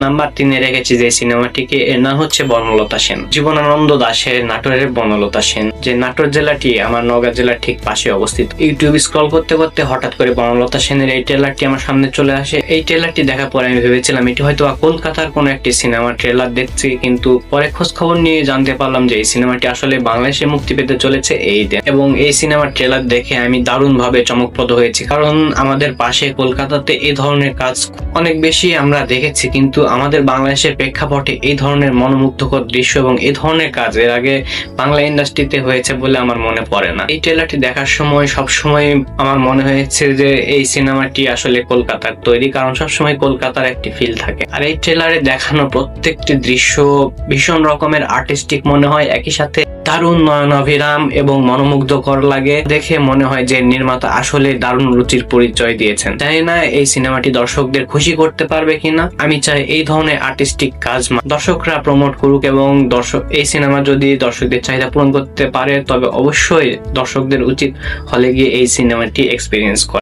Number 3-এ রেখেছি যে সিনেমাটিকে, এর নাম হচ্ছে বনলতা সেন। জীবনানন্দ দাশের নাটোরের বনলতা সেন, যে নাটোর জেলাটি আমার নওগাঁ জেলার ঠিক পাশে অবস্থিত। ইউটিউব স্ক্রল করতে করতে হঠাৎ করে বনলতা সেনের এই ট্রেলারটি আমার সামনে চলে আসে। এই ট্রেলারটি দেখার পরে আমি ভেবেছিলাম এটি হয়তো কলকাতার কোনো একটি সিনেমা ট্রেলার দেখছি, কিন্তু পরে খোঁজ খবর নিয়ে জানতে পারলাম যে এই সিনেমাটি আসলে বাংলাদেশে মুক্তি পেতে চলেছে এই দিন। এবং এই সিনেমার ট্রেলার দেখে আমি দারুণ ভাবে চমকপ্রদ হয়েছি, কারণ আমাদের পাশে কলকাতাতে এই ধরনের কাজ অনেক বেশি আমরা দেখেছি, কিন্তু আমাদের বাংলাদেশের প্রেক্ষাপটে এই ধরনের মনোমুগ্ধকর দৃশ্য এবং এই ধরনের কাজ এর আগে বাংলা ইন্ডাস্ট্রিতে হয়েছে বলে আমার মনে পড়ে না। এই ট্রেলারটি দেখার সময় সবসময় আমার মনে হয়েছে যে এই সিনেমাটি আসলে কলকাতার তৈরি, কারণ সবসময় কলকাতার একটি ফিল থাকে। আর এই ট্রেলারে দেখানো প্রত্যেকটি দৃশ্য ভীষণ রকমের আর্টিস্টিক মনে হয়, একই সাথে দারুণ নয়নাভিরাম এবং মনোমুগ্ধকর লাগে। দেখে মনে হয় যে নির্মাতা আসলে দারুণ রুচির পরিচয় দিয়েছেন। জানি না এই সিনেমাটি দর্শকদের খুশি করতে পারবে কিনা। আমি চাই এই ধরনের আর্টিস্টিক কাজ দর্শকরা প্রমোট করুক, এবং এই সিনেমা যদি দর্শকদের চাহিদা পূরণ করতে পারে তবে অবশ্যই দর্শকদের উচিত হলে গিয়ে এই সিনেমাটি এক্সপিরিয়েন্স করা।